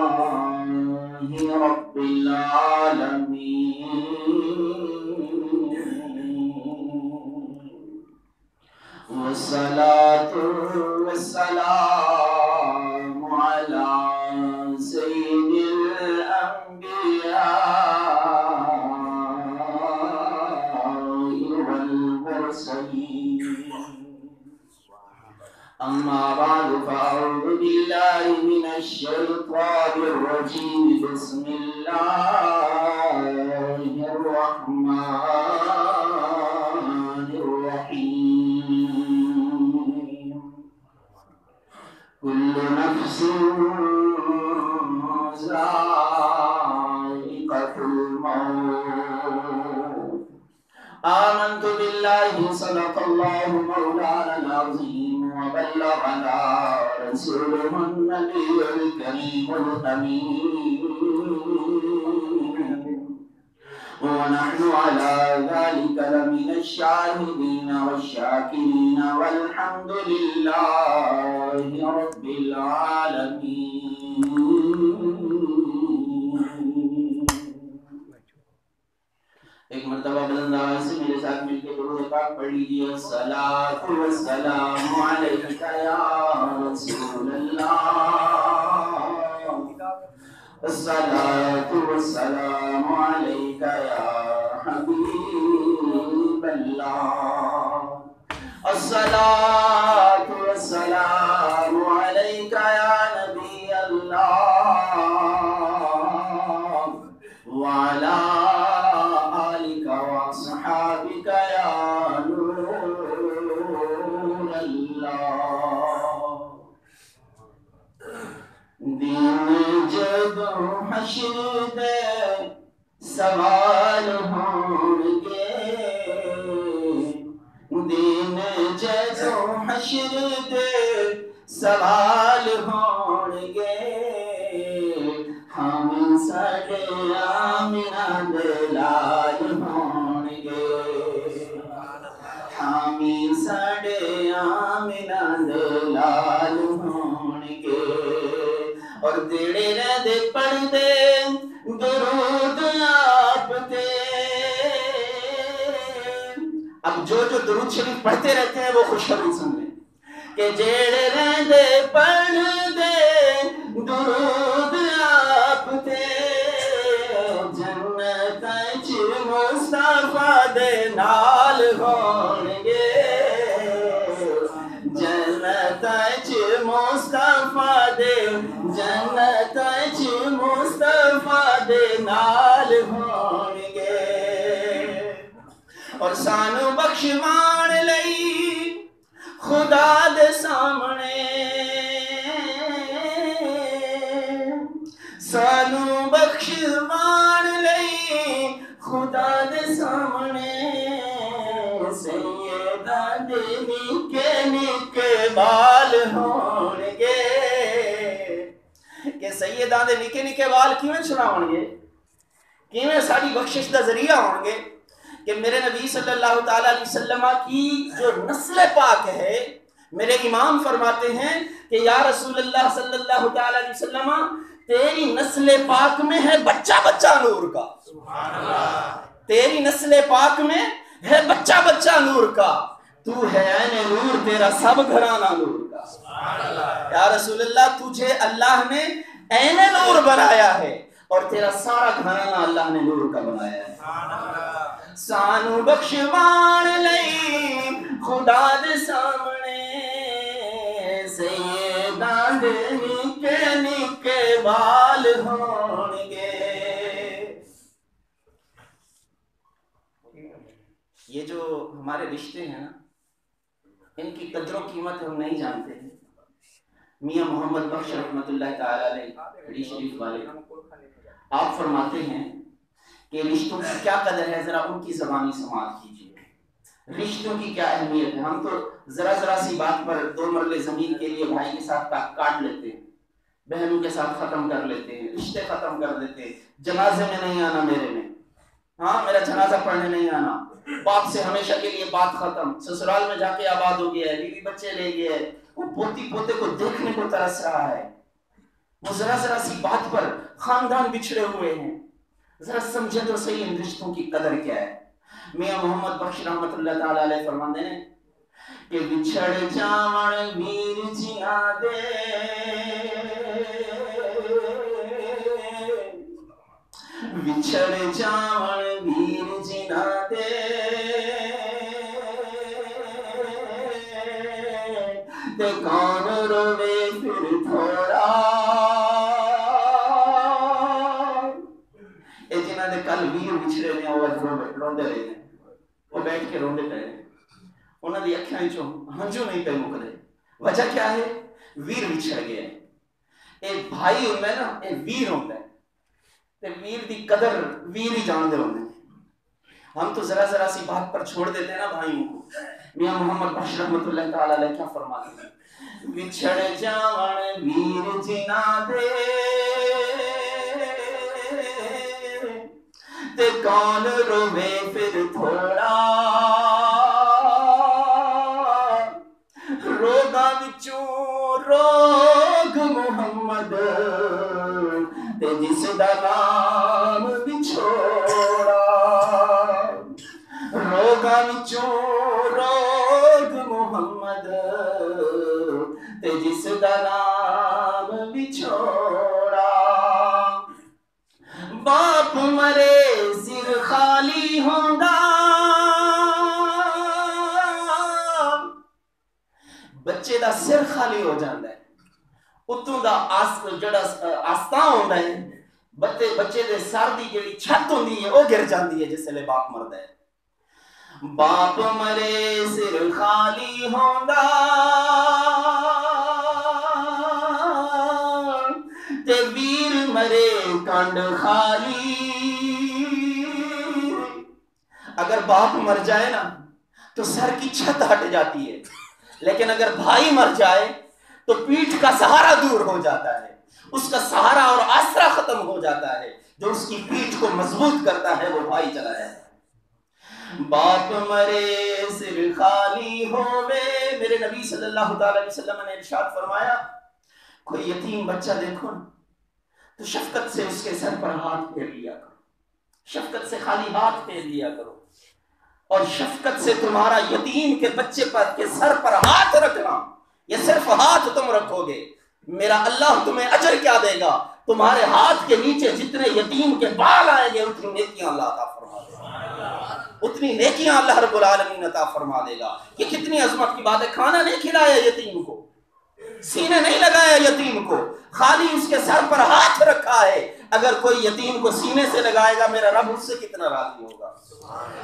لله رب العالمين والصلاة والسلام على سيد الأنبياء والمرسلين أما بعد فأعوذ بالله من الشيطان الرجيم بسم الله الرحمن الرحيم كل نفس ذائقة الموت آمنت بالله صدق الله مولانا العظيم وبلغنا رسوله النبي الكريم الأمين ونحن على ذلك لمن الشاهدين والشاكرين والحمد لله رب العالمين. ایک مرتبہ بلند آواز سے میرے ساتھ مل کے درود پاک پڑھ لیجیے. الصلاۃ والسلام علیک یا رسول اللہ، الصلاۃ والسلام علیک یا حبیب اللہ، الصلاۃ والسلام علیک یا نبی اللہ وعلی صحابك يا نور الله. دین جب حشر دے سوال ہوں گے، دین جب حشر دے سوال ہوں گے، ہم سڑے آمینہ دلال ہوں گے، ہمیں سڑے آمینہ دلال ہوں گے، اور دیڑے رہدے پڑھ دے درود آپ تے. اب جو درود شریف پڑھتے رہتے ہیں وہ خوشخبری سن لیں کہ جیڑے رہدے پڑھ دے درود آپ تے، جنت وچ مصطفیٰ دے نال ہون گے، جنت وچ مصطفیٰ دے، جنت وچ مصطفیٰ دے نال ہون گے. اور سانو بخشوان لئی خدا دے سامنے، سانو بخشوان لئی خدا دے سامنے، سیدہ دے نکے نکے بال ہون گے. کہ سیدہ دے نکے نکے بال کیویں چھڑاون گے، کیویں ساری بخشش دا ذریعہ ہون گے؟ کہ میرے نبی صلی اللہ تعالیٰ علیہ وسلم کی جو نسل پاک ہے، میرے امام فرماتے ہیں کہ یا رسول اللہ صلی اللہ تعالیٰ علیہ وسلم تیری نسل پاک میں ہے بچہ بچہ نور کا. تیری نسل پاک میں ہے بچہ بچہ نور کا، تو ہے عین نور تیرا سب گھرانہ نور کا. یا رسول اللہ تجھے اللہ نے عین نور بنایا ہے اور تیرا سارا گھرانہ اللہ نے نور کا بنایا ہے. سانو بخشوان لئی خدا دے سامنے، سیداں دے نکے نکے بال ہون گے. یہ جو ہمارے رشتے ہیں نا، ان کی قدر و قیمت ہم نہیں جانتے ہیں. میاں محمد بخش رحمۃ اللہ تعالی علیہ حدیث شریف والے آپ فرماتے ہیں کہ رشتوں کی کیا قدر ہے، ذرا ان کی زبانی سماعت کیجیے. رشتوں کی کیا اہمیت ہے. ہم تو ذرا سی بات پر 2 مرلے زمین کے لیے بھائی کے ساتھ کاٹ لیتے ہیں، بہنوں کے ساتھ ختم کر لیتے ہیں، رشتے ختم کر دیتے ہیں. جنازے میں نہیں آنا میرے میں، ہاں میرا جنازہ پڑھنے نہیں آنا، باپ سے ہمیشہ کے لیے بات ختم، سسرال میں جا کے آباد ہو گیا ہے، بیوی بچے لے گیا ہے، وہ پوتی پوتے کو دیکھنے کو ترس رہا ہے. وہ ذرا ذرا سی بات پر خاندان بچھڑے ہوئے ہیں. ذرا سمجھے تو صحیح ان رشتوں کی قدر کیا ہے. میاں محمد بخش رحمت اللہ تعالی علیہ فرماتے ہیں کہ بچھڑ جاون ویر جیاں دے بچھڑ جاون ویر جیاں دے تے کون روے پھر تھوڑا. اے جنہاں دے کل ویر بچھڑے نے وہ روندے رہے ہیں, وہ بیٹھ کے روندے پے ہیں, انہاں دی اکھاں وچوں ہنجو نہیں پے مکدے. وجہ کیا ہے؟ ویر بچھڑ گئے. اے بھائی ہوندا ہے نا, اے ویر ہوندا ہے تے ویر دی قدر ویر ہی جان دے ہوندے ہیں. ہم تو ذرا ذرا سی بات پر چھوڑ دیتے ہیں نا بھائیوں کو. میاں محمد بخش رحمت اللہ تعالی علیہ کیا فرماتے ہیں؟ بچھڑ جاون ویر جنا دے تے کون روے پھر تھوڑا. روگاں وچوں روگ محمد تے جس دا نام وچھوڑا. روگاں وچوں روگ محمد تے جس دا نام وچھوڑا. باپ مرے سر خالی ہوندا, بچے دا سر خالی ہو جاندا ہے. اتوں دا جڑا آستاں ہوندا ہے, بچے دے سر دی جڑی چھت ہوندی ہے وہ گر جاندی ہے جس ویلے باپ مردا ہے. باپ مرے سر خالی ہوندا تے ویر مرے کنڈ خالی. اگر باپ مر جائے نا تو سر کی چھت ہٹ جاتی ہے, لیکن اگر بھائی مر جائے تو پیٹھ کا سہارا دور ہو جاتا ہے, اس کا سہارا اور آسرا ختم ہو جاتا ہے. جو اس کی پیٹھ کو مضبوط کرتا ہے وہ بھائی چلا جاتا ہے. باپ مرے سر خالی ہووے. میرے نبی صلی اللہ تعالی علیہ وسلم نے ارشاد فرمایا, کوئی یتیم بچہ دیکھو نا تو شفقت سے اس کے سر پر ہاتھ پھیر لیا کرو, شفقت سے خالی ہاتھ پھیر لیا کرو. اور شفقت سے تمہارا یتیم کے بچے پر کے سر پر ہاتھ رکھنا, یہ صرف ہاتھ تم رکھو گے, میرا اللہ تمہیں اجر کیا دے گا؟ تمہارے ہاتھ کے نیچے جتنے یتیم کے بال آئیں گے اتنی نیکیاں اللہ عطا فرما دے گا, اتنی نیکیاں اللہ رب العالمین عطا فرما دے گا. یہ کتنی عظمت کی بات ہے. کھانا نہیں کھلایا یتیم کو, سینے نہیں لگایا یتیم کو, خالی اس کے سر پر ہاتھ رکھا ہے. اگر کوئی یتیم کو سینے سے لگائے گا میرا رب اس سے کتنا راضی ہوگا.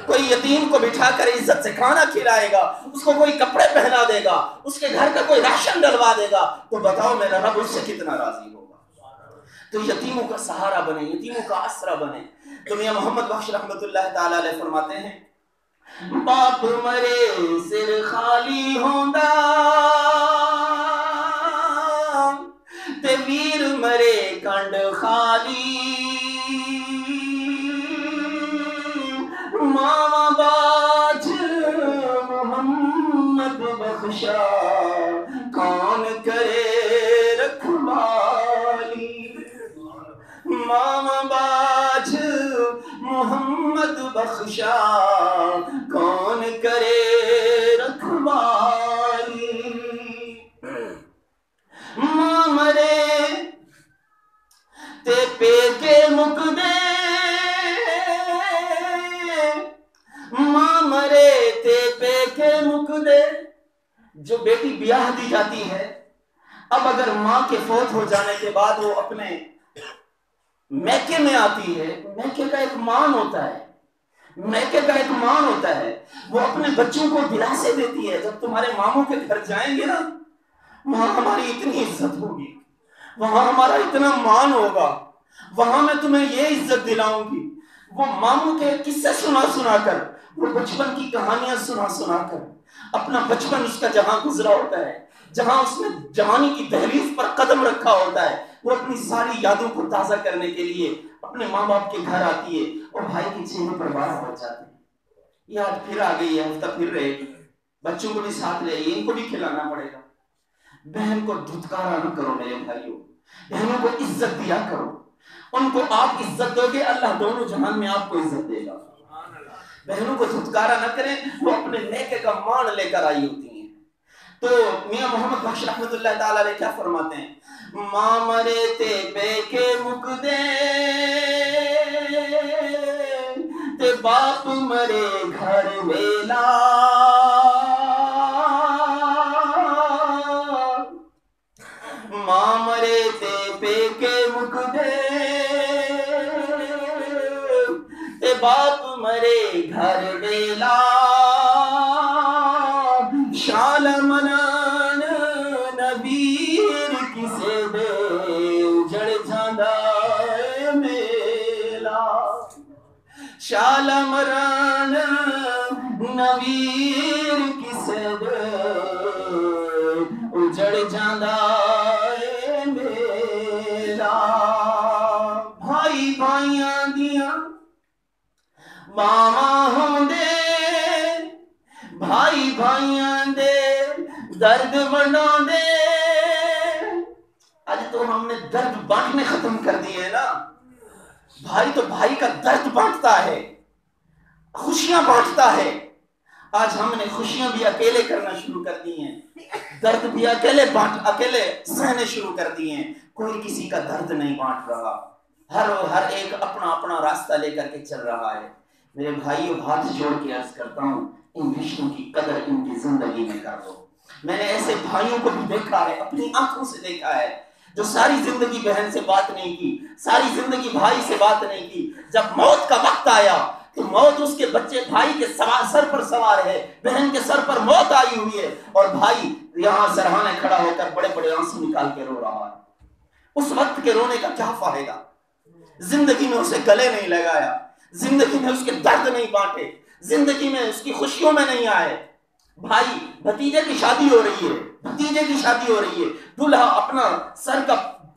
کوئی یتیم کو بٹھا کر عزت سے کھانا کھلائے گا, اس کو کوئی کپڑے پہنا دے گا, اس کے گھر کا کوئی راشن ڈلوا دے گا, تو بتاؤ میرا رب اس سے کتنا راضی ہوگا. تو یتیموں کا سہارا بنے, یتیموں کا آسرا بنے. تو میاں محمد بخش رحمت اللہ تعالی علیہ فرماتے ہیں, باپ مرے سر خالی ہوندا تے ویر مرے کنڈ خالی. ماما باج محمد بخشا کون کرے رکھوالی. ماما باج محمد بخشا کون کرے رکھوالی. ماں مرے تے پیکے مکدے, ماں مرے تے پیکے مکدے. جو بیٹی بیاہ دی جاتی ہے, اب اگر ماں کے فوت ہو جانے کے بعد وہ اپنے میکے میں آتی ہے, میکے کا ایک مان ہوتا ہے, میکے کا ایک مان ہوتا ہے. وہ اپنے بچوں کو دلاسے دیتی ہے, جب تمہارے ماموں کے گھر جائیں گے نا وہاں ہماری اتنی عزت ہوگی, وہاں ہمارا اتنا مان ہوگا, وہاں میں تمہیں یہ عزت دلاؤں گی. وہ ماموں کے قصے سنا سنا کر, وہ بچپن کی کہانیاں سنا سنا کر, اپنا بچپن اس کا جہاں گزرا ہوتا ہے, جہاں اس نے جوانی کی دہلیز پر قدم رکھا ہوتا ہے, وہ اپنی ساری یادوں کو تازہ کرنے کے لیے اپنے ماں باپ کے گھر آتی ہے اور بھائی کے چہرے پر بار پڑ جاتے ہیں. یاد پھر آ گئی ہے, ہفتہ پھر رہے گی, بچوں کو بھی ساتھ لے, ان کو بھی کھلانا پڑے گا. بہن کو دھتکارا نہ کرو میرے بھائیوں، بہنوں کو عزت دیا کرو، ان کو آپ عزت دو گے اللہ دونوں جہان میں آپ کو عزت دے گا۔ بہنوں کو دھتکارا نہ کریں، وہ اپنے نیکے کا مان لے کر آئی ہوتی ہیں۔ تو میاں محمد بخش رحمت اللہ تعالی علیہ کیا فرماتے ہیں؟ ماں مرے تے بے کے مک دے تے باپ مرے گھر ویلا، ماں مرے تے بے کے مک دے تے باپ مرے گھر ویلا، شال منان نبیر کسے دے اجڑ جاندا اے میلا، شال مران نویر کسے دے اجڑ جاندا اے میلا، بھائی بھائیاں دیاں ماواں ہوندے، بھائی بھائیاں دے درد ونڈاندے۔ آج تو ہم نے درد بانٹنے ختم کر دیے نا، بھائی تو بھائی کا درد بانٹتا ہے، خوشیاں بانٹتا ہے۔ آج ہم نے خوشیاں بھی اکیلے کرنا شروع کر دی ہیں، درد بھی اکیلے سہنے شروع کر دیے ہیں، کوئی کسی کا درد نہیں بانٹ رہا، ہر ایک اپنا اپنا راستہ لے کر کے چل رہا ہے۔ میرے بھائیوں ہاتھ جوڑ کے عرض کرتا ہوں، ان رشتوں کی قدر ان کی زندگی میں کر دو۔ میں نے ایسے بھائیوں کو بھی دیکھا ہے، اپنی آنکھوں سے دیکھا ہے، جو ساری زندگی بہن سے بات نہیں کی، ساری زندگی بھائی سے بات نہیں کی، جب موت کا وقت آیا تو موت اس کے بچے بھائی کے سر پر سوار ہے، بہن کے سر پر موت آئی ہوئی ہے، اور بھائی یہاں سرہانے کھڑا ہو کر بڑے بڑے آنسو نکال کے رو رہا ہے۔ اس وقت کے رونے کا کیا فائدہ؟ زندگی میں اسے گلے نہیں لگایا، زندگی میں اس کے درد نہیں بانٹے، زندگی میں اس کی خوشیوں میں نہیں آئے۔ بھائی بھتیجے کی شادی ہو رہی ہے، بھتیجے کی شادی ہو رہی ہے، دلہا اپنا سر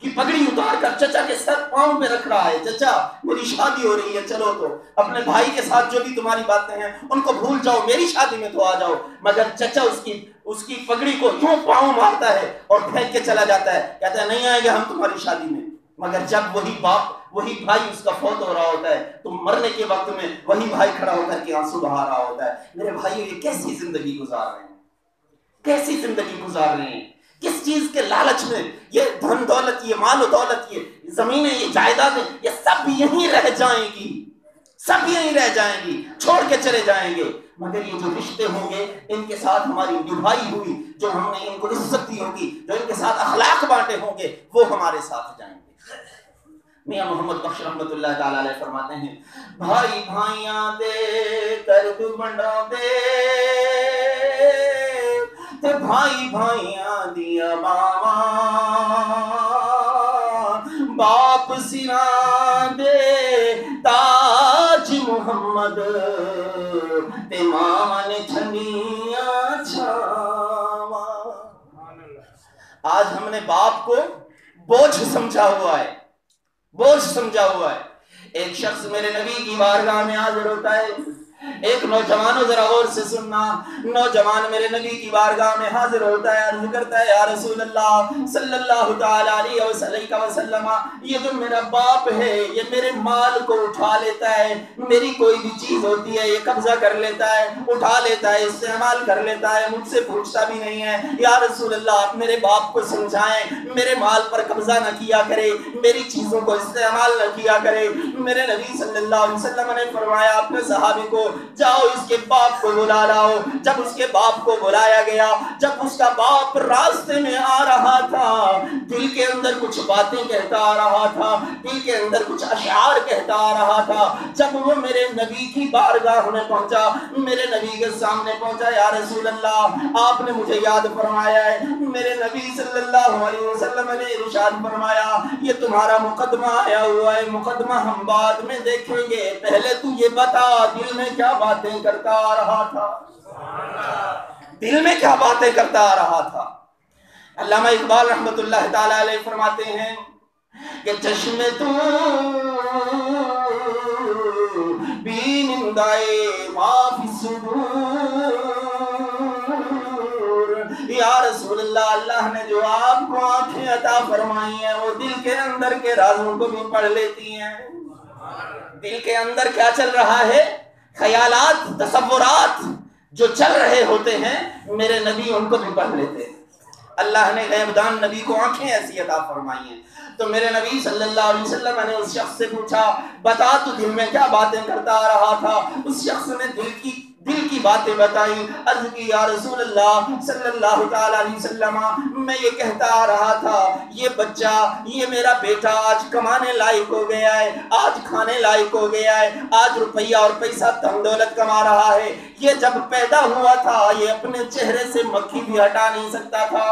کی پگڑی اتار کر چچا کے سر پاؤں پہ رکھ رہا ہے، چچا میری شادی ہو رہی ہے، چلو تو اپنے بھائی کے ساتھ جو بھی تمہاری باتیں ہیں ان کو بھول جاؤ، میری شادی میں تو آ جاؤ۔ مگر چچا اس کی پگڑی کو یوں پاؤں مارتا ہے اور پھینک کے چلا جاتا ہے، کہتا ہے نہیں آئیں گے ہم تمہاری شادی میں۔ مگر جب وہی بھائی اس کا فوت ہو رہا ہوتا ہے تو مرنے کے وقت میں وہی بھائی کھڑا ہو کر کے آنسو بہا رہا ہوتا ہے۔ میرے بھائیو یہ کیسی زندگی گزار رہے ہیں، کیسی زندگی گزار رہے ہیں، کس چیز کے لالچ میں؟ یہ دھن دولت، یہ مال و دولت، یہ زمینیں، یہ جائیدادیں، یہ سب یہیں رہ جائیں گی، سب یہیں رہ جائیں گی، چھوڑ کے چلے جائیں گے۔ مگر یہ جو رشتے ہوں گے، ان کے ساتھ ہماری نبھائی ہوئی، جو ہم نے ان کو عزت دی ہوگی، جو ان کے ساتھ اخلاق بانٹے ہوں گے، وہ ہمارے ساتھ جائیں گے۔ میاں محمد بخش رحمت اللہ تعالی علیہ فرماتے ہیں، بھائی بھائیاں دے درد منڈا دے تے بھائی بھائیاں دیا ماواں، باپ سراں دے تاج محمد تے ماں نے ٹھنڈیاں چھاواں۔ آج ہم نے باپ کو بوجھ سمجھا ہوا ہے، بوجھ سمجھا ہوا ہے۔ ایک شخص میرے نبی کی بارگاہ میں حاضر ہوتا ہے، ایک نوجوانوں ذرا غور سے سننا، نوجوان میرے نبی کی بارگاہ میں حاضر ہوتا ہے، عرض کرتا ہے یا رسول اللہ صلی اللہ تعالی علیہ وسلم، یہ جو میرا باپ ہے یہ میرے مال کو اٹھا لیتا ہے، میری کوئی بھی چیز ہوتی ہے یہ قبضہ کر لیتا ہے، اٹھا لیتا ہے، استعمال کر لیتا ہے، مجھ سے پوچھتا بھی نہیں ہے۔ یا رسول اللہ آپ میرے باپ کو سمجھائیں، میرے مال پر قبضہ نہ کیا کرے، میری چیزوں کو استعمال نہ کیا کرے۔ میرے نبی صلی اللہ علیہ وسلم نے فرمایا اپنے صحابی کو، جاؤ اس کے باپ کو بلا لاؤ۔ جب اس کے باپ کو بلایا گیا، جب اس کا باپ راستے میں آ رہا تھا، دل کے اندر کچھ باتیں کہتا آ رہا تھا، دل کے اندر کچھ اشعار کہتا آ رہا تھا۔ جب وہ میرے نبی کی بارگاہ میں پہنچا، میرے نبی کے سامنے پہنچا، یا رسول اللہ آپ نے مجھے یاد فرمایا ہے۔ میرے نبی صلی اللہ علیہ وسلم نے ارشاد فرمایا یہ تمہارا مقدمہ آیا ہوا ہے، مقدمہ ہم بعد میں دیکھیں گے، پہلے تو یہ بتا دل میں کیا باتیں کرتا آ رہا تھا، دل میں کیا باتیں کرتا آ رہا تھا۔ علامہ اقبال رحمت اللہ تعالی علیہ فرماتے ہیں کہ چشم تو بینندائے ما فی الصدور، یا رسول اللہ اللہ نے جو آپ کو آنکھیں عطا فرمائی ہیں وہ دل کے اندر کے رازوں کو بھی پڑھ لیتی ہیں. دل کے اندر کیا چل رہا ہے، خیالات، تصورات جو چل رہے ہوتے ہیں میرے نبی ان کو بھی پڑھ لیتے ہیں. اللہ نے غیب دان نبی کو آنکھیں ایسی عطا فرمائی ہیں. تو میرے نبی صلی اللہ علیہ وسلم نے اس شخص سے پوچھا بتا تو دل میں کیا باتیں کرتا آ رہا تھا. اس شخص نے دل کی باتیں بتائیں. عرض کی یا رسول اللہ صلی اللہ تعالی علیہ وسلم میں یہ کہتا آ رہا تھا یہ بچہ، یہ میرا بیٹا آج کمانے لائق ہو گیا ہے، آج کھانے لائق ہو گیا ہے، آج روپیہ اور پیسہ دم دولت کما رہا ہے. یہ جب پیدا ہوا تھا یہ اپنے چہرے سے مکھی بھی ہٹا نہیں سکتا تھا،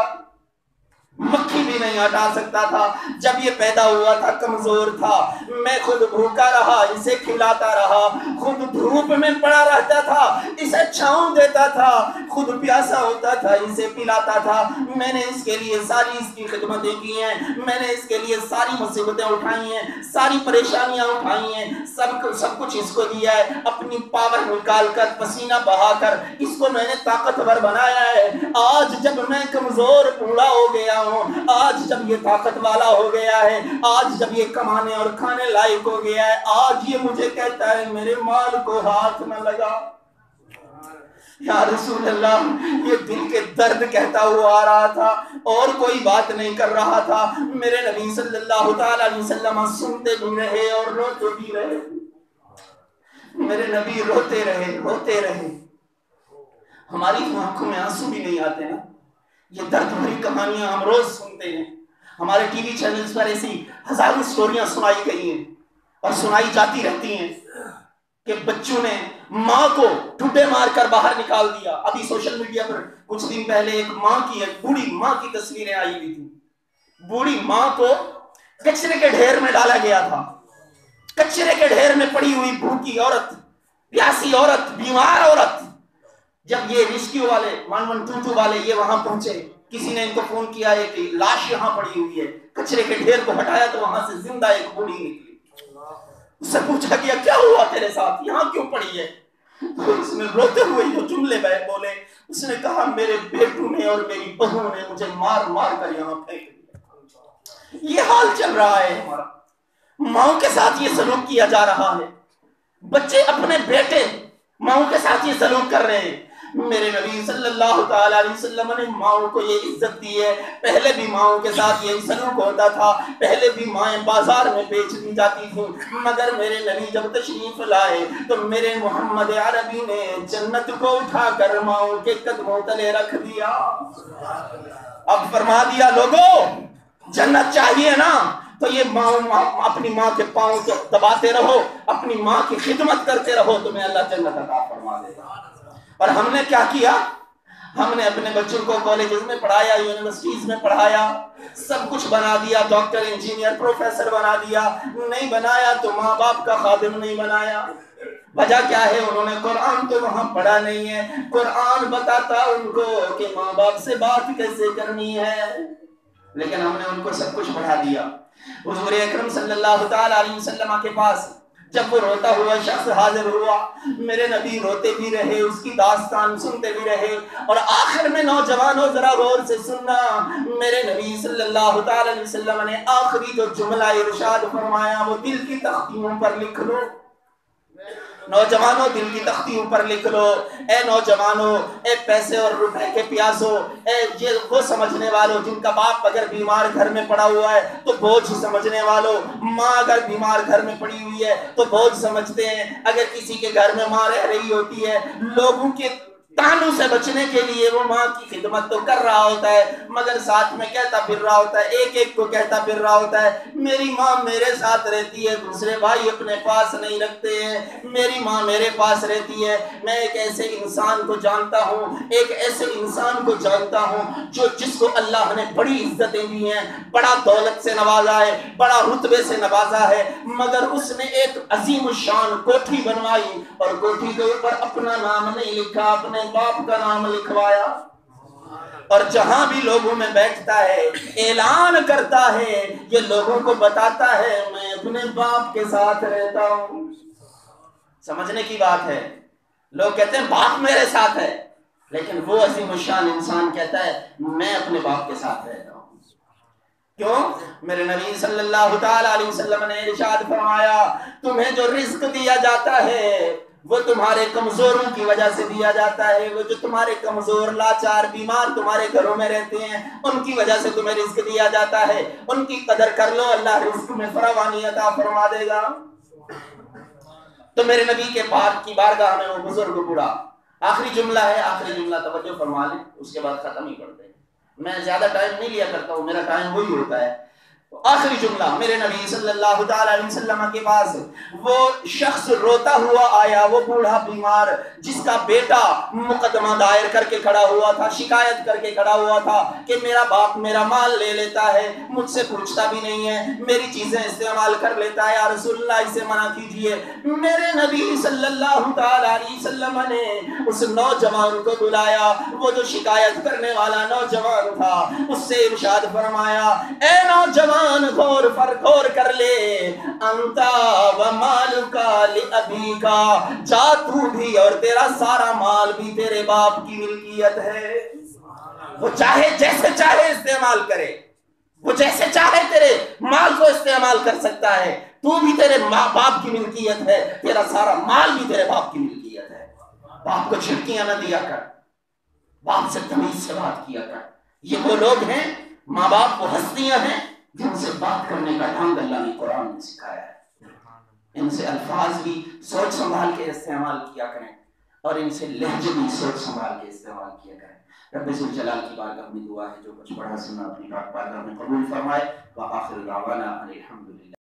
مکھی بھی نہیں ہٹا سکتا تھا. جب یہ پیدا ہوا تھا کمزور تھا، میں خود بھوکا رہا، اسے کھلاتا رہا، خود دھوپ میں پڑا رہتا تھا، اسے چھاؤں دیتا تھا، خود پیاسا ہوتا تھا، اسے پلاتا تھا. میں نے اس کے لیے ساری اس کی خدمتیں کی ہیں، میں نے اس کے لیے ساری مصیبتیں اٹھائی ہیں، ساری پریشانیاں اٹھائی ہیں، سب کچھ اس کو دیا ہے. اپنی پاور نکال کر پسینہ بہا کر اس کو میں نے طاقتور بنایا ہے. آج جب میں کمزور بوڑھا ہو گیا ہوں، آج جب یہ طاقت والا ہو گیا ہے، آج جب یہ کمانے اور کھانے لائق ہو گیا ہے، آج یہ مجھے کہتا ہے میرے مال کو ہاتھ نہ لگا. یا رسول اللہ یہ دل کے درد کہتا ہوا آ رہا تھا اور کوئی بات نہیں کر رہا تھا. میرے نبی صلی اللہ تعالی علیہ وسلم سنتے بھی رہے اور روتے بھی رہے. میرے نبی روتے رہے. ہماری آنکھوں میں آنسو بھی نہیں آتے نا. یہ درد بھری کہانیاں ہم روز سنتے ہیں. ہمارے ٹی وی چینلز پر ایسی ہزاروں سٹوریاں سنائی گئی ہیں اور سنائی جاتی رہتی ہیں کہ بچوں نے ماں کو ٹھڈے مار کر باہر نکال دیا. ابھی سوشل میڈیا پر کچھ دن پہلے ایک بوڑھی ماں کی تصویریں آئی ہوئی تھی. بوڑھی ماں کو کچرے کے ڈھیر میں ڈالا گیا تھا. کچرے کے ڈھیر میں پڑی ہوئی بھوکی عورت، پیاسی عورت، بیمار عورت. جب یہ ریسکیو والے 1122 والے یہ وہاں پہنچے، کسی نے ان کو فون کیا ہے کہ لاش یہاں پڑی ہوئی ہے. کچرے کے ڈھیر کو ہٹایا تو وہاں سے زندہ ایک بوڑھی نکلی. اس سے پوچھا گیا کیا ہوا تیرے ساتھ، یہاں کیوں پڑی ہے؟ تو اس نے روتے ہوئے جو جملے بولے، اس نے کہا میرے بیٹوں نے اور میری بہو نے مجھے مار مار کر یہاں پھینک دیا. یہ حال چل رہا ہے ہمارا. ماؤں کے ساتھ یہ سلوک کیا جا رہا ہے. بچے اپنے بیٹے ماؤں کے ساتھ یہ سلوک کر رہے ہیں. میرے نبی صلی اللہ تعالی علیہ وسلم نے ماؤں کو یہ عزت دی ہے. پہلے بھی ماؤں کے ساتھ یہ سلوک ہوتا تھا، پہلے بھی مائیں بازار میں بیچ دی جاتی تھیں. مگر میرے نبی جب تشریف لائے تو میرے محمد عربی نے جنت کو اٹھا کر ماؤں کے قدموں تلے رکھ دیا. اب فرما دیا لوگوں جنت چاہیے نا تو یہ اپنی ماں کے پاؤں کو دباتے رہو، اپنی ماں کی خدمت کرتے رہو، تمہیں اللہ جنت عطا فرما دے گا. اور ہم نے کیا کیا؟ ہم نے اپنے بچوں کو کالجز میں پڑھایا، یونیورسٹیز میں پڑھایا، سب کچھ بنا دیا، ڈاکٹر، انجینئر، پروفیسر بنا دیا. نہیں بنایا تو ماں باپ کا خادم نہیں بنایا. وجہ کیا ہے؟ انہوں نے قرآن تو وہاں پڑھا نہیں ہے. قرآن بتاتا ان کو کہ ماں باپ سے بات کیسے کرنی ہے، لیکن ہم نے ان کو سب کچھ پڑھا دیا. حضور اکرم صلی اللہ تعالی علیہ وسلم کے پاس جب وہ روتا ہوا شخص حاضر ہوا، میرے نبی روتے بھی رہے، اس کی داستان سنتے بھی رہے. اور آخر میں نوجوانوں ذرا غور سے سننا، میرے نبی صلی اللہ تعالی علیہ وسلم نے آخری جو جملہ ارشاد فرمایا وہ دل کی تختیوں پر لکھ لو. نوجوانوں دل کی تختیوں پر لکھ لو. اے نوجوانوں، اے پیسے اور روپے کے پیاسوں، اے یہ وہ سمجھنے والوں جن کا باپ اگر بیمار گھر میں پڑا ہوا ہے تو بوجھ سمجھنے والوں، ماں اگر بیمار گھر میں پڑی ہوئی ہے تو بوجھ سمجھتے ہیں. اگر کسی کے گھر میں ماں رہ رہی ہوتی ہے، لوگوں کے تانوں سے بچنے کے لیے وہ ماں کی خدمت تو کر رہا ہوتا ہے، مگر ساتھ میں کہتا پھر رہا ہوتا ہے، ایک ایک کو کہتا پھر رہا ہوتا ہے میری ماں میرے ساتھ رہتی ہے، دوسرے بھائی اپنے پاس نہیں رکھتے ہیں، میری ماں میرے پاس رہتی ہے. میں ایک ایسے انسان کو جانتا ہوں، ایک ایسے انسان کو جانتا ہوں جس کو اللہ نے بڑی عزتیں دی ہیں، بڑا دولت سے نوازا ہے، بڑا رتبے سے نوازا ہے، مگر اس نے ایک عظیم الشان کوٹھی بنوائی اور کوٹھی کے اوپر اپنا نام نہیں لکھا، اپنے باپ کا نام لکھوایا. اور جہاں بھی لوگوں میں بیٹھتا ہے اعلان کرتا ہے، یہ لوگوں کو بتاتا ہے میں اپنے باپ کے ساتھ رہتا ہوں. سمجھنے کی بات ہے. لوگ کہتے ہیں باپ میرے ساتھ ہے، لیکن وہ عظیم الشان انسان کہتا ہے میں اپنے باپ کے ساتھ رہتا ہوں. کیوں؟ میرے نبی صلی اللہ تعالی علیہ وسلم نے ارشاد فرمایا تمہیں جو رزق دیا جاتا ہے وہ تمہارے کمزوروں کی وجہ سے دیا جاتا ہے. وہ جو تمہارے کمزور لاچار بیمار تمہارے گھروں میں رہتے ہیں ان کی وجہ سے تمہیں رزق دیا جاتا ہے. ان کی قدر کر لو, اللہ رزق میں فراوانی عطا فرما دے گا. تو میرے نبی کے پاک کی بارگاہ میں وہ بزرگ بوڑھا, آخری جملہ ہے, آخری جملہ توجہ فرما لیں, اس کے بعد ختم ہی کرتے ہیں. میں زیادہ ٹائم نہیں لیا کرتا ہوں, میرا ٹائم وہی ہوتا ہے. آخری جملہ, میرے نبی صلی اللہ تعالی علیہ وسلم کے پاس وہ شخص روتا ہوا آیا, وہ بوڑھا بیمار جس کا بیٹا مقدمہ دائر کر کے کھڑا ہوا تھا, شکایت کر کے کھڑا ہوا تھا کہ میرا باپ میرا مال لے لیتا ہے, مجھ سے پوچھتا بھی نہیں ہے, میری چیزیں استعمال کر لیتا ہے, یا رسول اللہ اسے منع کیجئے. میرے نبی صلی اللہ تعالی علیہ وسلم نے اس نوجوان کو بلایا, وہ جو شکایت کرنے والا نوجوان تھا, اس سے ارشاد فرمایا اے نوجوان غور کر لے, انتا و مالکا لابیکا, جا تو بھی اور تیرا سارا مال بھی تیرے باپ کی ملکیت ہے. وہ چاہے جیسے چاہے استعمال کرے, وہ جیسے چاہے تیرے مال کو استعمال کر سکتا ہے, تو بھی تیرے باپ کی ملکیت ہے, تیرا سارا مال بھی تیرے باپ کی ملکیت ہے. باپ کو چھٹکیاں نہ دیا کر, باپ سے تمیز سے بات کیا کر. یہ وہ لوگ ہیں, ماں باپ وہ ہستیاں ہیں جن سے بات کرنے کا ڈھنگ اللہ نے قرآن میں سکھایا ہے. ان سے الفاظ بھی سوچ سنبھال کے استعمال کیا کریں, اور ان سے لہجے بھی سوچ سنبھال کے استعمال کیا کریں. رب ذوالجلال کی بارگاہ میں دعا ہے جو کچھ پڑھا سنا اپنی بارگاہ میں قبول فرمائے. وآخر دعوانا الحمدللہ.